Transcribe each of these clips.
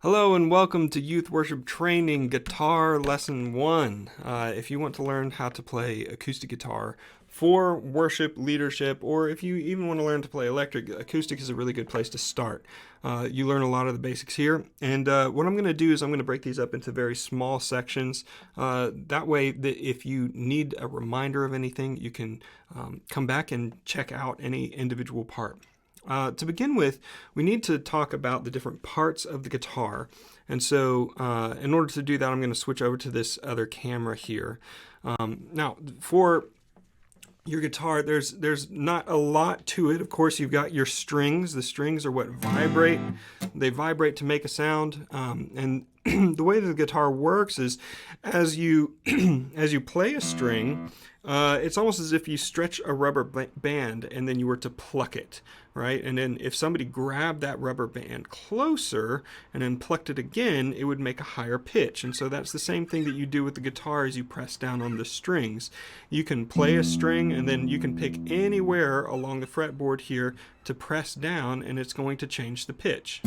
Hello and welcome to Youth Worship Training Guitar Lesson 1. If you want to learn how to play acoustic guitar for worship leadership, or if you even want to learn to play electric, acoustic is a really good place to start. You learn a lot of the basics here, and what I'm going to do is I'm going to break these up into very small sections. That way, if you need a reminder of anything, you can come back and check out any individual part. To begin with, we need to talk about the different parts of the guitar. And so in order to do that, I'm going to switch over to this other camera here. Now, for your guitar, there's not a lot to it. Of course, you've got your strings. The strings are what vibrate. They vibrate to make a sound. And the way that the guitar works is as you as you play a string, it's almost as if you stretch a rubber band and then you were to pluck it, right? And then if somebody grabbed that rubber band closer and then plucked it again, it would make a higher pitch. And so that's the same thing that you do with the guitar as you press down on the strings. You can play a string and then you can pick anywhere along the fretboard here to press down, and it's going to change the pitch.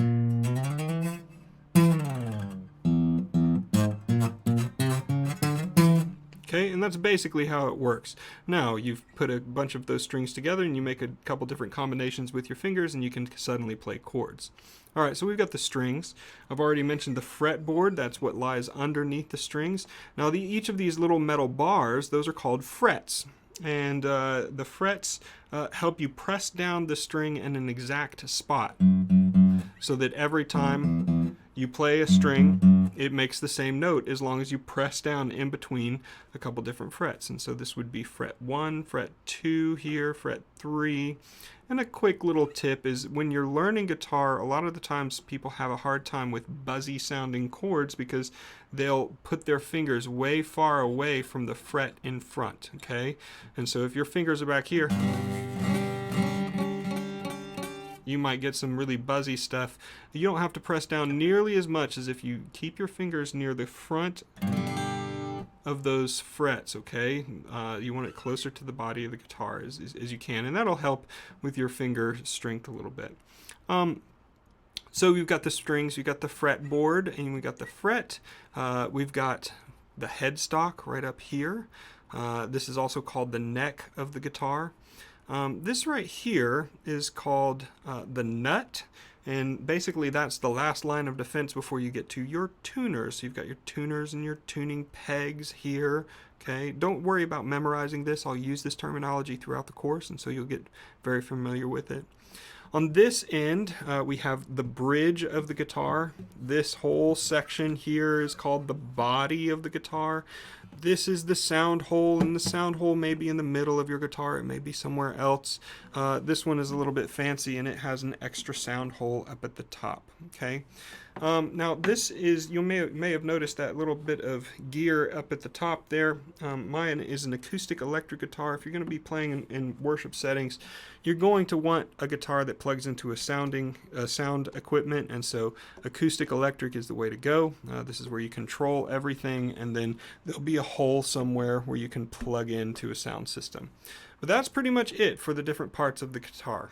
Okay, and that's basically how it works. Now, you've put a bunch of those strings together and you make a couple different combinations with your fingers and you can suddenly play chords. All right, so we've got the strings. I've already mentioned the fretboard. That's what lies underneath the strings. Now, each of these little metal bars, those are called frets. And the frets help you press down the string in an exact spot so that every time you play a string, it makes the same note as long as you press down in between a couple different frets. And so this would be fret 1, fret 2 here, fret 3. And a quick little tip is when you're learning guitar, a lot of the times people have a hard time with buzzy sounding chords because they'll put their fingers way far away from the fret in front, okay? And so if your fingers are back here, you might get some really buzzy stuff. You don't have to press down nearly as much as if you keep your fingers near the front of those frets, okay? You want it closer to the body of the guitar as you can, and that'll help with your finger strength a little bit. So we've got the strings, we've got the fretboard, and we've got the fret. We've got the headstock right up here. This is also called the neck of the guitar. This right here is called the nut, and basically that's the last line of defense before you get to your tuners. So you've got your tuners and your tuning pegs here. Okay, don't worry about memorizing this. I'll use this terminology throughout the course, and so you'll get very familiar with it. On this end, we have the bridge of the guitar. This whole section here is called the body of the guitar. This is the sound hole, and the sound hole may be in the middle of your guitar. It may be somewhere else. This one is a little bit fancy, and it has an extra sound hole up at the top. Okay. Now this is, you may have noticed that little bit of gear up at the top there. Mine is an acoustic electric guitar. If you're going to be playing in worship settings, you're going to want a guitar that plugs into a sound equipment, and so acoustic electric is the way to go. This is where you control everything, and then there'll be a hole somewhere where you can plug into a sound system. But that's pretty much it for the different parts of the guitar.